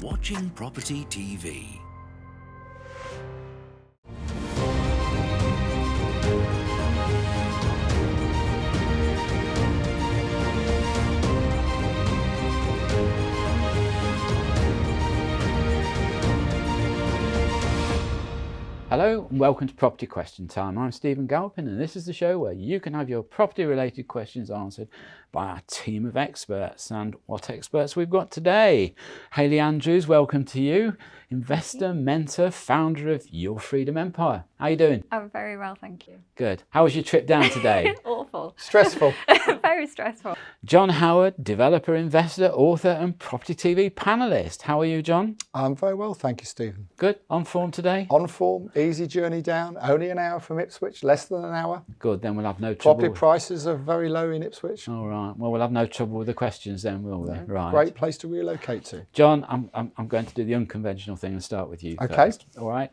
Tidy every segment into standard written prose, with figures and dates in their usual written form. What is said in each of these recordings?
watching Property TV. Hello and welcome to Property Question Time. I'm Stephen Galpin and this is the show where you can have your property related questions answered by our team of experts. And what experts we've got today? Hayley Andrews, welcome to you. Investor, mentor, founder of Your Freedom Empire. How are you doing? I'm very well, thank you. Good. How was your trip down today? Awful. Stressful. Very stressful. John Howard, developer, investor, author and Property TV panellist. How are you, John? I'm very well, thank you, Stephen. Good. On form today? On form, easy journey down, only an hour from Ipswich, less than an hour. Good, then we'll have no trouble. Property prices are very low in Ipswich. All right. Well, we'll have no trouble with the questions then, will we? Right. Great place to relocate to. John, I'm going to do the unconventional thing and start with you Okay. first. All right.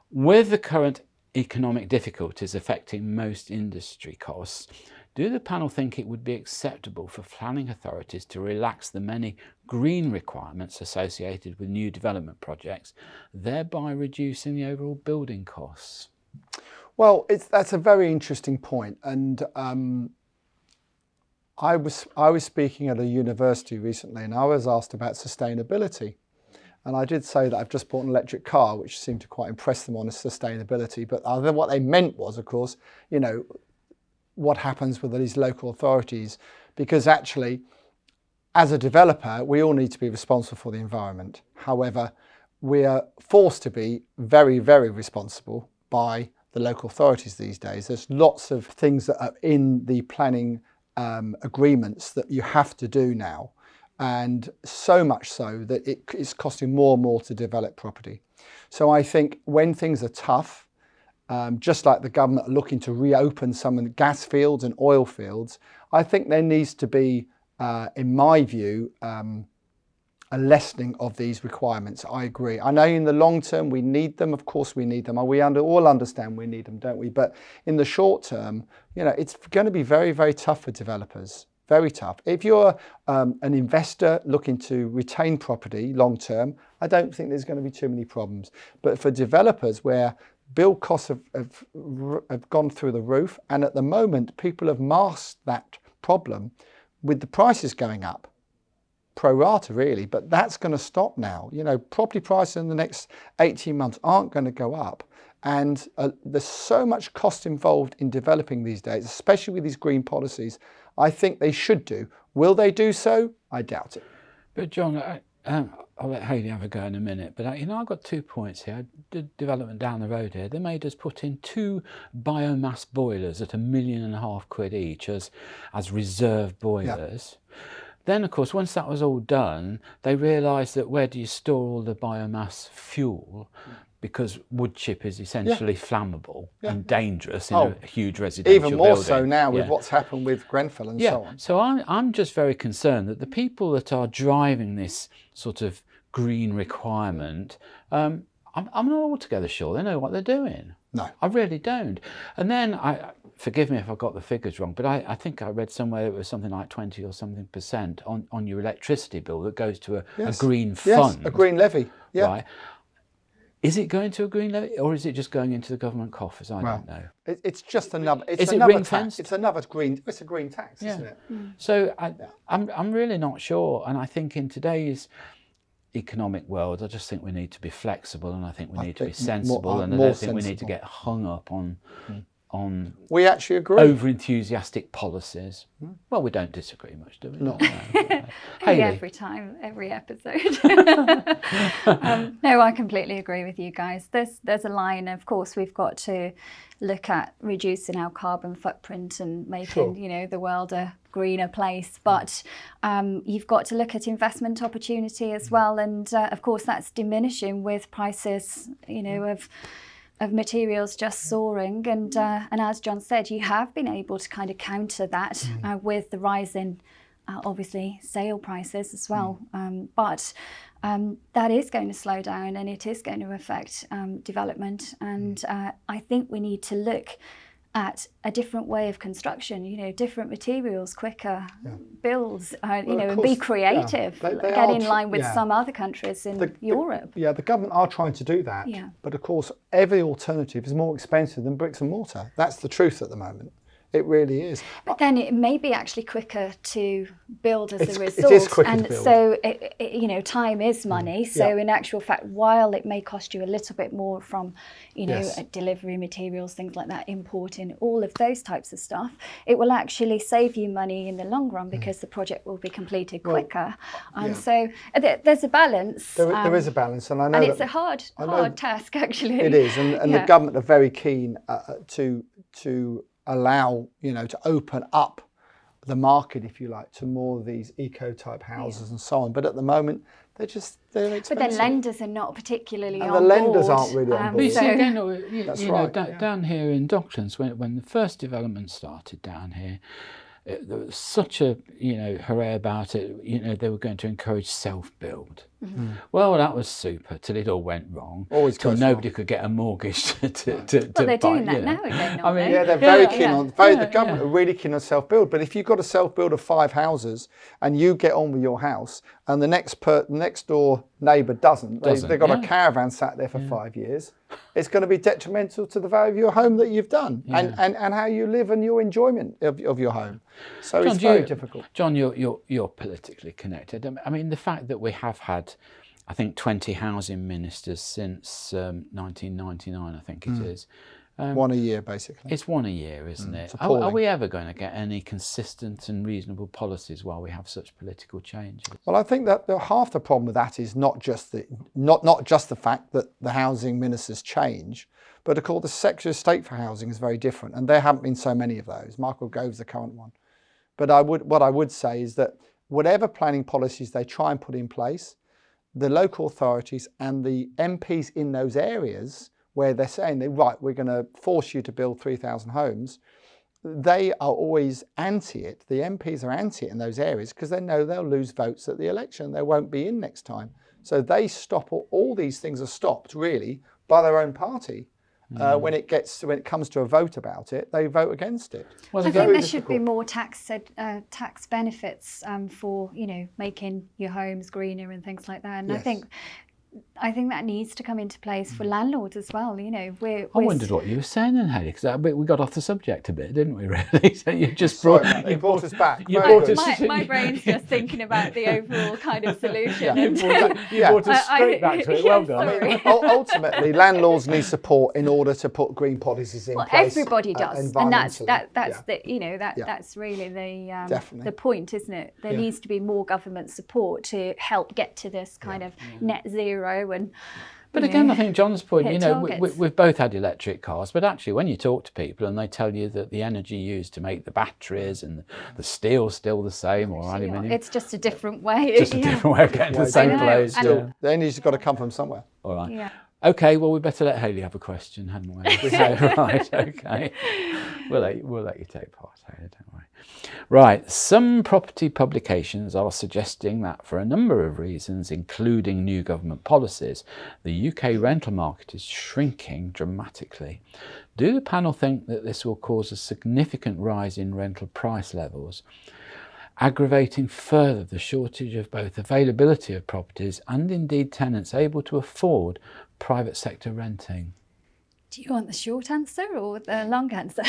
With the current economic difficulties affecting most industry costs, do the panel think it would be acceptable for planning authorities to relax the many green requirements associated with new development projects, thereby reducing the overall building costs? Well, that's a very interesting point, and I was speaking at a university recently, and I was asked about sustainability. And I did say that I've just bought an electric car, which seemed to quite impress them on sustainability. But what they meant was, of course, you know, what happens with these local authorities, because actually, as a developer, we all need to be responsible for the environment. However, we are forced to be very, very responsible by the local authorities these days. There's lots of things that are in the planning agreements that you have to do now. And so much so that it is costing more and more to develop property. So I think when things are tough, just like the government are looking to reopen some of the gas fields and oil fields, I think there needs to be, in my view, a lessening of these requirements. I agree. I know in the long term we need them. Of course we need them. We all understand we need them, don't we? But in the short term, you know, it's going to be very, very tough for developers. Very tough. If you're an investor looking to retain property long term, I don't think there's going to be too many problems. But for developers where build costs have gone through the roof, and at the moment people have masked that problem with the prices going up, pro rata really, but that's going to stop now. You know, property prices in the next 18 months aren't going to go up. And there's so much cost involved in developing these days, especially with these green policies. I think they should do. Will they do so? I doubt it. But John, I'll let Hayley have a go in a minute, but you know, I've got 2 points here. I did development down the road here. They made us put in 2 biomass boilers at £1.5 million each as reserve boilers. Yeah. Then, of course, once that was all done, they realised that where do you store all the biomass fuel? Because wood chip is essentially flammable and dangerous in a huge residential building. Even more so now with what's happened with Grenfell and so on. So I'm just very concerned that the people that are driving this sort of green requirement, I'm not altogether sure they know what they're doing. No. I really don't. And then, forgive me if I got the figures wrong, but I think I read somewhere it was something like 20 or something % on your electricity bill that goes to a green fund. Yes, a green levy. Yeah. Right. Is it going to a green levy, or is it just going into the government coffers? I don't know. It's just another. Is it ring fenced? It's another green. It's a green tax, isn't it? So I'm really not sure, and I think in today's economic world, I just think we need to be flexible, and I think we need to be sensible, and I don't think we need to get hung up on we actually agree. Over-enthusiastic policies. Well, we don't disagree much, do we? No. Every time, every episode. No, I completely agree with you guys. There's a line, of course, we've got to look at reducing our carbon footprint and making, you know, the world a greener place. But you've got to look at investment opportunity as well. And of course, that's diminishing with prices, you know, of materials just soaring, and as John said, you have been able to kind of counter that with the rise in obviously sale prices as well, but that is going to slow down and it is going to affect development, and I think we need to look at a different way of construction, different materials, quicker builds, and be creative, get in line with some other countries in Europe. The government are trying to do that, but of course every alternative is more expensive than bricks and mortar. That's the truth at the moment. It really is. But then it may be actually quicker to build as a result. It is quicker to build. So, time is money. So in actual fact, while it may cost you a little bit more from, delivery materials, things like that, importing, all of those types of stuff, it will actually save you money in the long run because the project will be completed quicker. So there's a balance. There is a balance, and I know it's a hard task, actually. It is, and the government are very keen to allow, to open up the market, if you like, to more of these eco-type houses and so on. But at the moment, they're expensive. But then lenders are not particularly on board. And the lenders aren't really on board. But you see, again, down here in Docklands, when the first development started down here, there was such a hooray about it. They were going to encourage self-build. Well, that was super till it all went wrong. Always till nobody could get a mortgage to well, they're buy, doing that now again. They're very keen on. The government are really keen on self-build. But if you've got a self-build of 5 houses and you get on with your house, and the next door neighbour doesn't, they've got a caravan sat there for 5 years, it's going to be detrimental to the value of your home that you've done and how you live and your enjoyment of your home. So John, it's very difficult. John, you're politically connected. I mean, the fact that we have had, I think, 20 housing ministers since 1999, I think it is. One a year, basically. It's one a year, isn't it? Are we ever going to get any consistent and reasonable policies while we have such political changes? Well, I think that half the problem with that is not just the fact that the housing ministers change, but of course the Secretary of State for Housing is very different, and there haven't been so many of those. Michael Gove's the current one. But what I would say is that whatever planning policies they try and put in place, the local authorities and the MPs in those areas where they're saying, we're going to force you to build 3,000 homes, they are always anti it. The MPs are anti it in those areas because they know they'll lose votes at the election. They won't be in next time. So they stop, all these things are stopped really by their own party. When it comes to a vote about it, they vote against it. Well, I think there should be more tax benefits for making your homes greener and things like that. And I think that needs to come into place for landlords as well. I wondered what you were saying then, Hayley, because we got off the subject a bit, didn't we? Really? So you just brought us back. My brain's just thinking about the overall kind of solution. You brought us straight back to it. Well done. I mean, ultimately, landlords need support in order to put green policies in place. Everybody does, and that's that's really the point, isn't it? There needs to be more government support to help get to this kind of net zero. But again, I think John's point, we've both had electric cars, but actually when you talk to people and they tell you that the energy used to make the batteries and the steel's still the same, or aluminium. It's just a different way. Just a different way of getting to the same place. The energy's got to come from somewhere. All right. Yeah. Okay, well, we better let Hayley have a question, hadn't we? Right, okay. We'll let you take part, Hayley, don't worry. Right, some property publications are suggesting that for a number of reasons, including new government policies, the UK rental market is shrinking dramatically. Do the panel think that this will cause a significant rise in rental price levels, aggravating further the shortage of both availability of properties and indeed tenants able to afford private sector renting? Do you want the short answer or the long answer?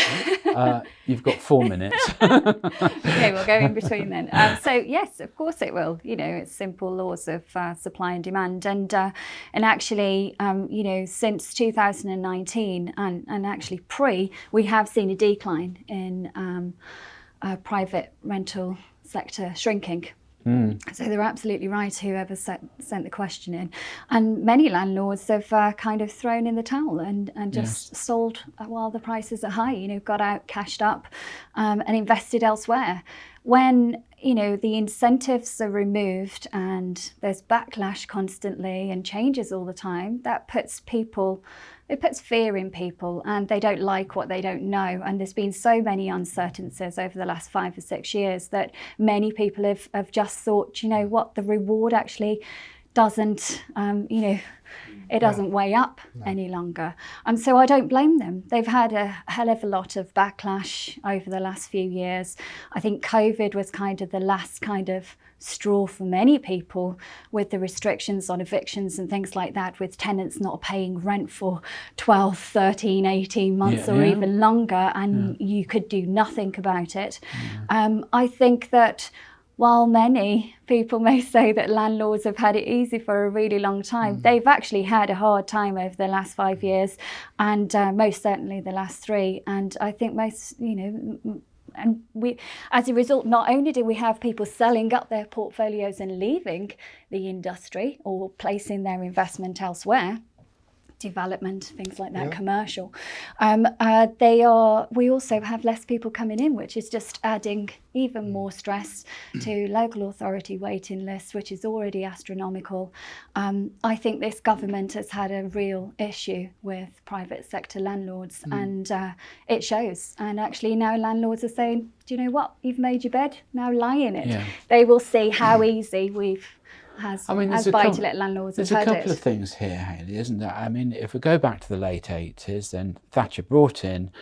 You've got 4 minutes. Okay, we'll go in between then. So yes, of course it will. It's simple laws of supply and demand, and actually, since 2019 and actually we have seen a decline in private rental sector shrinking. So they're absolutely right, whoever sent the question in. And many landlords have kind of thrown in the towel and just sold while the prices are high, got out, cashed up and invested elsewhere. When, the incentives are removed and there's backlash constantly and changes all the time, that puts fear in people, and they don't like what they don't know. And there's been so many uncertainties over the last 5 or 6 years that many people have just thought, the reward actually doesn't, it doesn't weigh up any longer. So I don't blame them. They've had a hell of a lot of backlash over the last few years. I think COVID was kind of the last kind of straw for many people, with the restrictions on evictions and things like that, with tenants not paying rent for 12, 13, 18 months or even longer, and you could do nothing about it. I think that while many people may say that landlords have had it easy for a really long time, they've actually had a hard time over the last 5 years, and most certainly the last 3. And I think most, and we, as a result, not only do we have people selling up their portfolios and leaving the industry or placing their investment elsewhere, development, things like that, commercial, we also have less people coming in, which is just adding even more stress to local authority waiting lists, which is already astronomical. I think this government has had a real issue with private sector landlords, and it shows. And actually now landlords are saying, do you know what, you've made your bed, now lie in it. They will see how easy we've as buy-to-let landlords have had it. There's a couple of things here, Hayley, isn't there? I mean, if we go back to the late 80s, then Thatcher brought in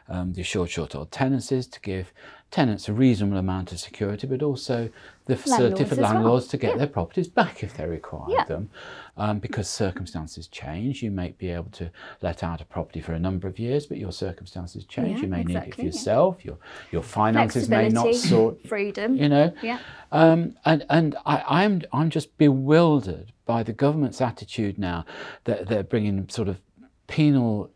the assured short-hold tenancies to give tenants a reasonable amount of security, but also the facility for landlords to get their properties back if they required them. Because circumstances change, you may be able to let out a property for a number of years, but your circumstances change. You may need it for yourself. Your finances may not sort. Freedom. And I'm just bewildered by the government's attitude now that they're bringing sort of penal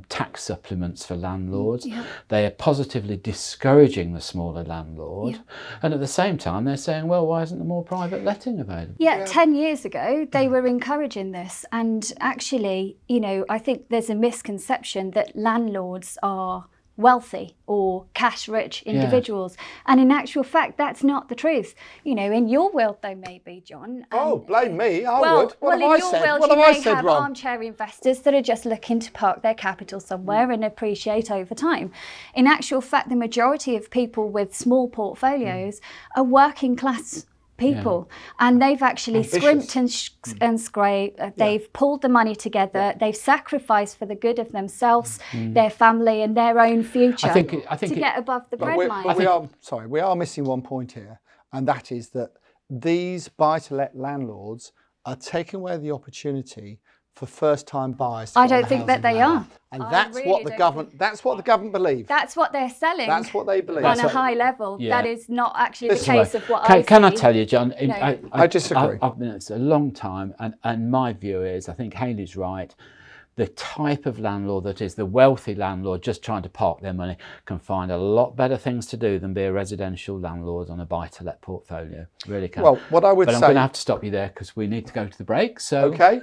tax supplements for landlords. They are positively discouraging the smaller landlord, and at the same time they're saying, well, why isn't there more private letting available? 10 years ago they were encouraging this, and actually, I think there's a misconception that landlords are wealthy or cash-rich individuals, and in actual fact that's not the truth. In your world they may be, John. Blame me, I would. What have I said? World, you may have armchair investors that are just looking to park their capital somewhere and appreciate over time. In actual fact, the majority of people with small portfolios are working class people, and they've actually scrimped and scraped. They've pulled the money together. They've sacrificed for the good of themselves, their family, and their own future to get above the breadline. We are missing one point here, and that is that these buy-to-let landlords are taking away the opportunity for first-time buyers. I don't think that they are. And that's what the government. That's what the government believes. That's what they're selling. That's what they believe on a high level. That is not actually the case of what I see. Can I tell you, John? I disagree. I've been it's a long time, and my view is, I think Hayley's right. The type of landlord that is the wealthy landlord just trying to park their money can find a lot better things to do than be a residential landlord on a buy-to-let portfolio. Really can. Well, what I would say... I'm going to have to stop you there because we need to go to the break. So okay.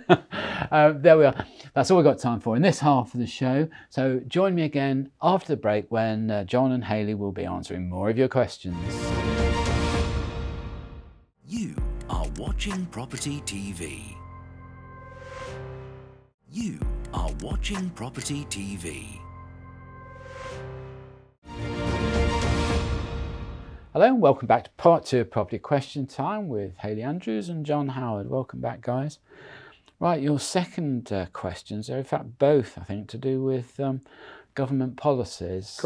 There we are. That's all we've got time for in this half of the show. So join me again after the break when John and Hayley will be answering more of your questions. You are watching Property TV. You are watching Property TV. Hello and welcome back to part 2 of Property Question Time with Hayley Andrews and John Howard. Welcome back, guys. Right, your second questions are in fact both, I think, to do with government policies,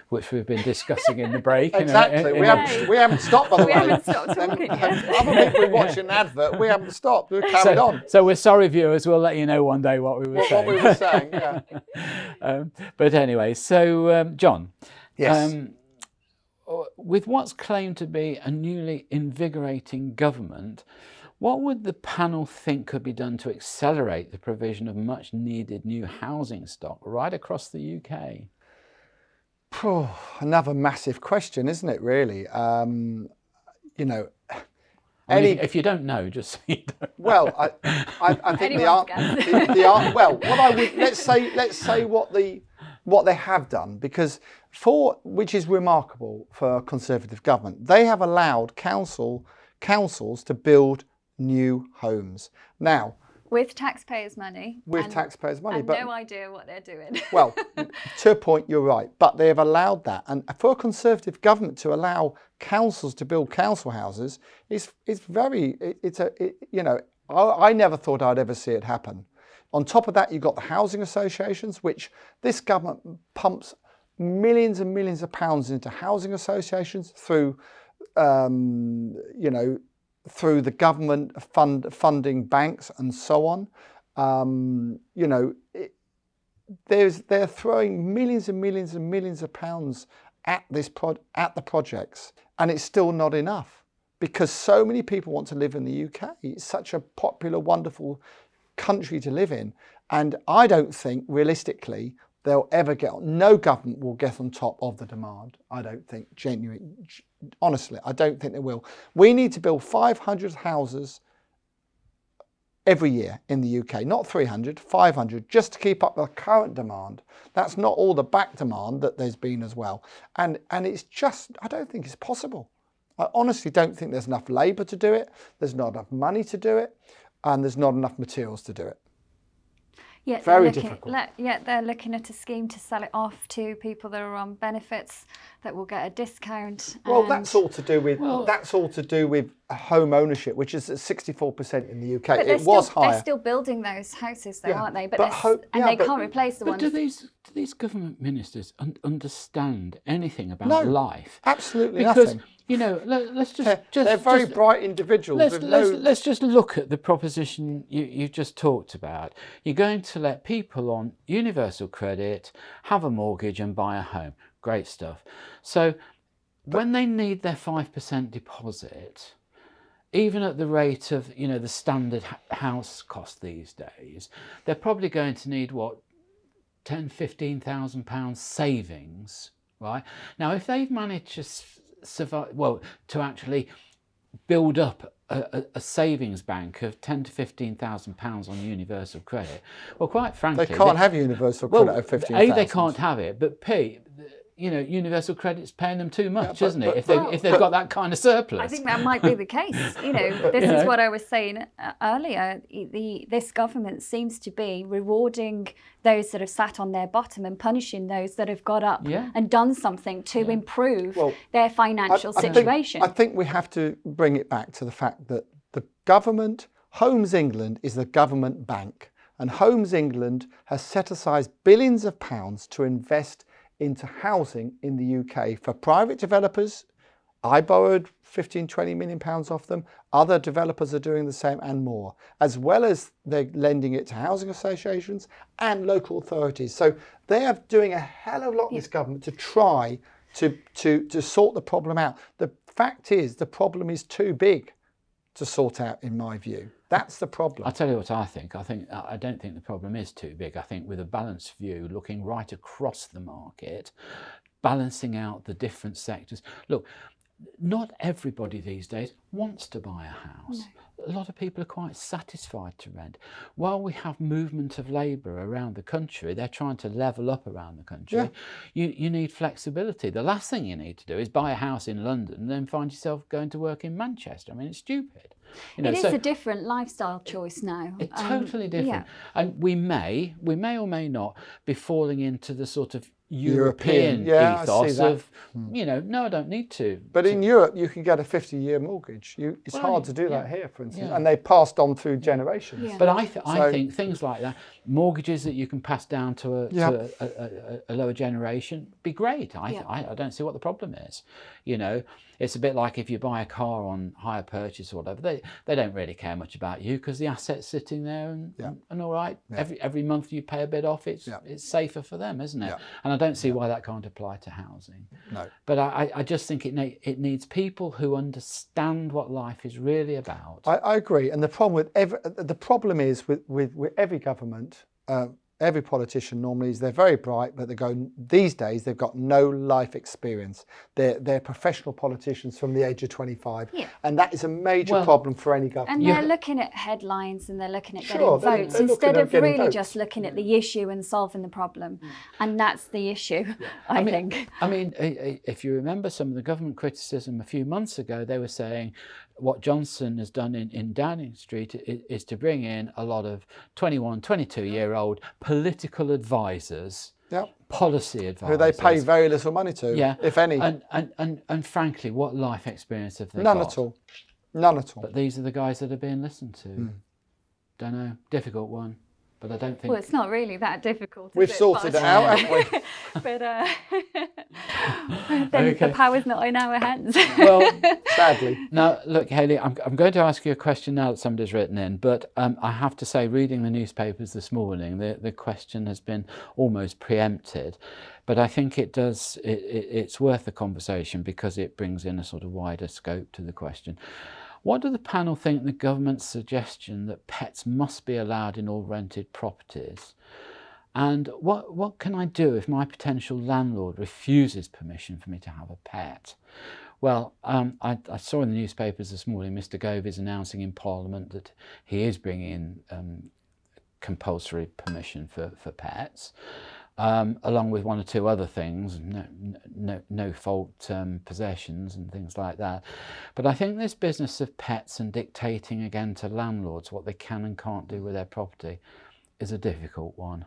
which we've been discussing in the break. Exactly. We haven't stopped, by the way. We haven't stopped talking yet. Other people watching an advert, we haven't stopped. We've carried on. So we're sorry, viewers. We'll let you know one day what we were saying. What we were saying, yeah. But anyway, so John. Yes. With what's claimed to be a newly invigorating government, what would the panel think could be done to accelerate the provision of much needed new housing stock right across the UK? Another massive question, isn't it, really? If you don't know, just so you don't know. Well, I think let's say what they have done, because which is remarkable for a Conservative government, they have allowed councils to build new homes. Now, with taxpayers' money. But no idea what they're doing. Well, to a point, you're right, but they have allowed that, and for a Conservative government to allow councils to build council houses is very. I never thought I'd ever see it happen. On top of that, you've got the housing associations, which this government pumps millions and millions of pounds into housing associations through, you know, through the government funding banks and so on. You know, they're throwing millions and millions and millions of pounds at the projects, and it's still not enough because so many people want to live in the UK. It's such a popular, wonderful country to live in, and I don't think realistically they'll ever no government will get on top of the demand. I don't think, honestly, I don't think they will. We need to build 500 houses every year in the UK, not 300, 500, just to keep up the current demand. That's not all the back demand that there's been as well. And it's just, I don't think it's possible. I honestly don't think there's enough labour to do it, there's not enough money to do it, and there's not enough materials to do it. Yet Very difficult. Yet they're looking at a scheme to sell it off to people that are on benefits that will get a discount. Well, that's all to do with home ownership, which is at 64% in the UK. But it was higher. They're still building those houses, though, aren't they? But they can't replace the ones. Do these government ministers understand anything about life? Absolutely because, nothing. You know, let's just they're very bright individuals. Let's just look at the proposition you just talked about. You're going to let people on universal credit have a mortgage and buy a home. Great stuff. So when they need their 5% deposit, even at the rate of, you know, the standard house cost these days, they're probably going to need what, £10,000–15,000 savings, right? Now, if they've managed to survive, well, to actually build up a savings bank of £10,000–15,000 on universal credit, well, quite frankly, they can't have universal credit of 15,000. A, they can't have it, but B, you know, universal credit's paying them too much, isn't it? If they've got that kind of surplus. I think that might be the case. You know, this is what I was saying earlier. This government seems to be rewarding those that have sat on their bottom and punishing those that have got up and done something to improve their financial situation. I think we have to bring it back to the fact that the government, Homes England, is the government bank, and Homes England has set aside billions of pounds to invest into housing in the UK for private developers. I borrowed 15–20 million pounds off them. Other developers are doing the same and more, as well as they're lending it to housing associations and local authorities. So they are doing a hell of a lot, this government, to try to sort the problem out. The fact is, the problem is too big to sort out, in my view. That's the problem. I'll tell you what I think. I don't think the problem is too big. I think with a balanced view, looking right across the market, balancing out the different sectors. Look, not everybody these days wants to buy a house. No. A lot of people are quite satisfied to rent. While we have movement of labour around the country, they're trying to level up around the country. Yeah. You need flexibility. The last thing you need to do is buy a house in London and then find yourself going to work in Manchester. I mean, it's stupid. You know, it is a different lifestyle choice now. It's totally different. And we may or may not be falling into the sort of European ethos of, you know, no, I don't need to. But in Europe, you can get a 50-year mortgage. It's hard to do that here, for instance, and they passed on through generations. Yeah. But I think things like that, mortgages that you can pass down to a lower generation, be great. I don't see what the problem is. You know, it's a bit like if you buy a car on hire purchase or whatever, they don't really care much about you because the asset's sitting there and all right. Yeah. Every month you pay a bit off, it's safer for them, isn't it? Yeah. And I don't see why that can't apply to housing. No. But I just think it needs people who understand what life is really about. I agree. And the problem is with every government, every politician normally is they're very bright, but these days they've got no life experience. They're professional politicians from the age of 25, and that is a major problem for any government. And they're looking at headlines and they're looking at getting votes instead of really just looking at the issue and solving the problem. And that's the issue, I think. I mean, if you remember some of the government criticism a few months ago, they were saying what Johnson has done in Downing Street is to bring in a lot of 21, 22-year-old political advisors, policy advisors. Who they pay very little money to, if any. And frankly, what life experience have they got? None at all. None at all. But these are the guys that are being listened to. Don't know. Difficult one. But I don't think... Well, it's not really that difficult, We've is it? sorted it out, haven't we? But then the power's not in our hands. Well, sadly. Now, look, Hayley, I'm going to ask you a question now that somebody's written in, but I have to say, reading the newspapers this morning, the question has been almost preempted. But I think it's worth the conversation because it brings in a sort of wider scope to the question. What do the panel think the government's suggestion that pets must be allowed in all rented properties? And what can I do if my potential landlord refuses permission for me to have a pet? Well, I saw in the newspapers this morning Mr. Gove is announcing in Parliament that he is bringing in compulsory permission for pets. Along with one or two other things, no fault possessions and things like that. But I think this business of pets and dictating again to landlords what they can and can't do with their property is a difficult one.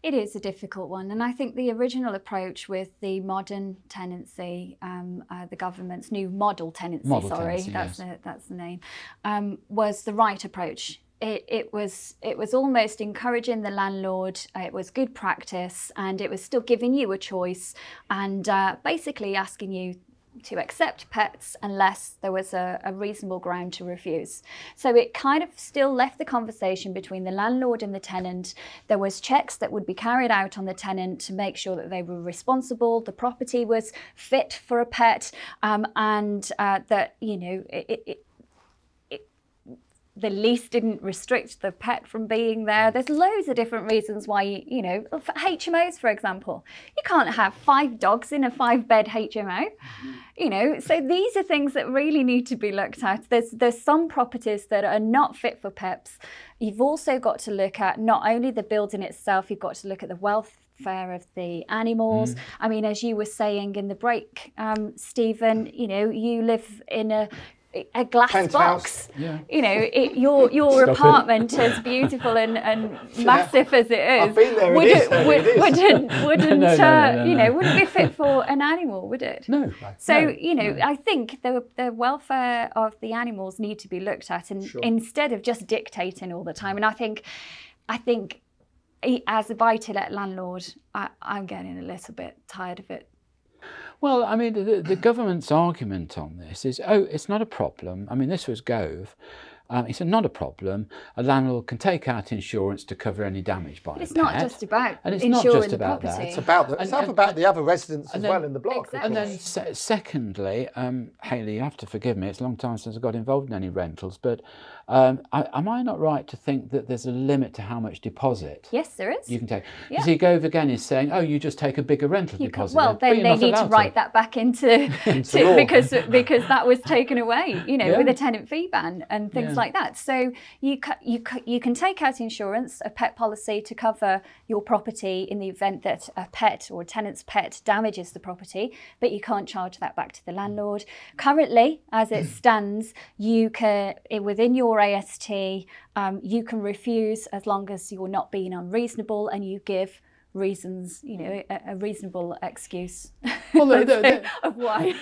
It is a difficult one, and I think the original approach with the modern tenancy, the government's new model tenancy, that's the name, was the right approach. It was almost encouraging the landlord. It was good practice, and it was still giving you a choice, and basically asking you to accept pets unless there was a reasonable ground to refuse. So it kind of still left the conversation between the landlord and the tenant. There was checks that would be carried out on the tenant to make sure that they were responsible, the property was fit for a pet, and that, you know, the lease didn't restrict the pet from being there. There's loads of different reasons why, you know, for HMOs, for example, you can't have 5 dogs in a 5-bed HMO, you know, so these are things that really need to be looked at. There's some properties that are not fit for pets. You've also got to look at not only the building itself, you've got to look at the welfare of the animals. I mean, as you were saying in the break, Stephen, you know, you live in a glass Penthouse. Box, Yeah. you know, your apartment, as beautiful and massive as it is, I've been there, wouldn't you know, wouldn't be fit for an animal, would it? No. So, you know, I think the welfare of the animals need to be looked at, and instead of just dictating all the time. And I think as a buy-to-let landlord, I'm getting a little bit tired of it. Well, I mean, the government's argument on this is, oh, it's not a problem. I mean, this was Gove. He said, not a problem. A landlord can take out insurance to cover any damage by a pet. It's not just about insuring the about property. It's about the other residents as well in the block. Exactly. And then secondly, Hayley, you have to forgive me, it's a long time since I got involved in any rentals, but am I not right to think that there's a limit to how much deposit Yes, there is. you can take? Yeah. You see, Gove again is saying, oh, you just take a bigger rental deposit. Well, then they need to write that back into law. because that was taken away, you know, with a tenant fee ban and things like that. So you can take out insurance, a pet policy, to cover your property in the event that a pet or a tenant's pet damages the property, but you can't charge that back to the landlord. Currently, as it stands, you can, within your AST, you can refuse as long as you're not being unreasonable and you give reasons, you know, a reasonable excuse Well, of why.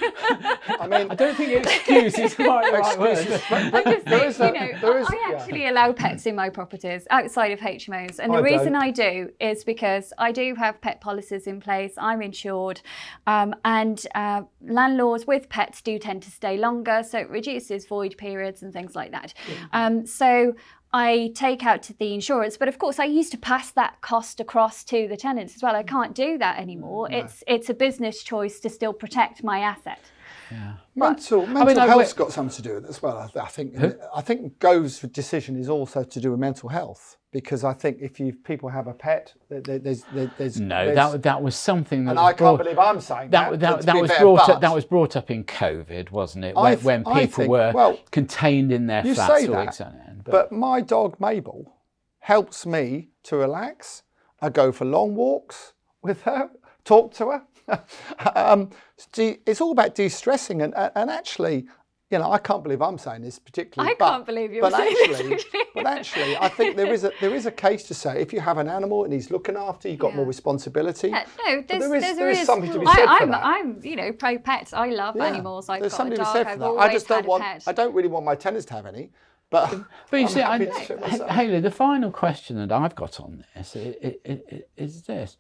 I mean, I don't think excuse is quite the right word. I actually allow pets in my properties outside of HMOs, and the reason I do is because I do have pet policies in place. I'm insured, and landlords with pets do tend to stay longer, so it reduces void periods and things like that. So I take out the insurance, but of course I used to pass that cost across to the tenants as well. I can't do that anymore. No. It's a business choice to still protect my asset. Yeah. Mental health's got something to do with it as well. I think Gove's decision is also to do with mental health, because I think if people have a pet, there's that was something that. And I can't believe I'm saying that was brought up in COVID, wasn't it? When people were contained in their flats all week. But my dog Mabel helps me to relax. I go for long walks with her, talk to her. It's all about de-stressing, and actually, you know, I can't believe I'm saying this particularly. Can't believe you're saying this. But actually, I think there is a case to say if you have an animal and he's looking after, you've got more responsibility. No, there is something to be said for that. I'm, you know, pro pet. I love animals. I've got a dog. I've always had a pet. I don't really want my tenants to have any. But you I'm see, happy to do it myself. Hayley, the final question that I've got on this is this.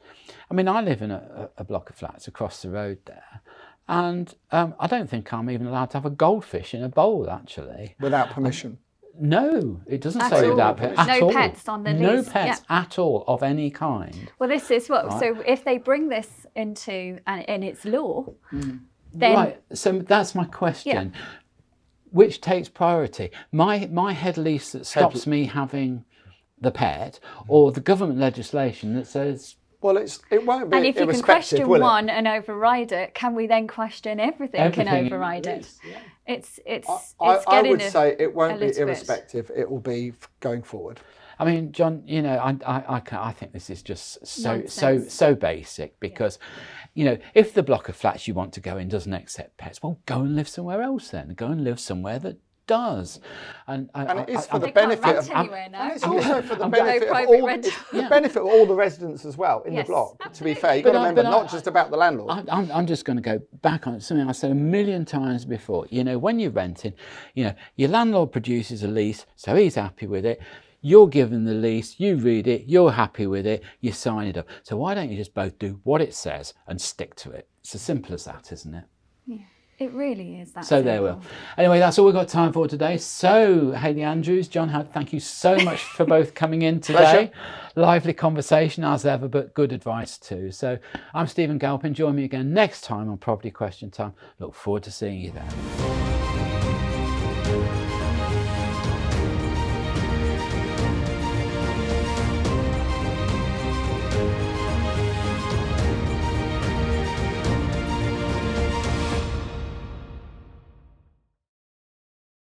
I mean, I live in a block of flats across the road there, and I don't think I'm even allowed to have a goldfish in a bowl, actually. Without permission. No, it doesn't At say all. without pets. At No all. pets on the No lease, pets at all of any kind. Well, this is what. Right. So if they bring this into and it's law, then Right. So that's my question. Yeah. Which takes priority? My head lease that stops me having the pet, or the government legislation that says. Well, it won't be and if you can irrespective, question will it? one and override it, can we then question everything Everything can in override the it? lease, yeah. It's I getting would say it won't a be little bit. irrespective. It will be going forward. I mean, John, you know, I think this is just Nonsense. so basic because, you know, if the block of flats you want to go in doesn't accept pets, well, go and live somewhere else then. Go and live somewhere that does. And it is for the They can't benefit rent of. anywhere now. And it's also for the I'm benefit of private all, rent. it's for the benefit of all the residents as well in Yes, the block. absolutely. To be fair, you've got to remember, but not just about the landlord. I'm just going to go back on something I said a million times before. You know, when you're renting, you know, your landlord produces a lease, so he's happy with it. You're given the lease, you read it, you're happy with it, you sign it up. So why don't you just both do what it says and stick to it? It's as simple as that, isn't it? Yeah, it really is that. So there we are. Anyway, that's all we've got time for today. So, Hayley Andrews, John Howard, thank you so much for both coming in today. Pleasure. Lively conversation as ever, but good advice too. So I'm Stephen Galpin. Join me again next time on Property Question Time. Look forward to seeing you then.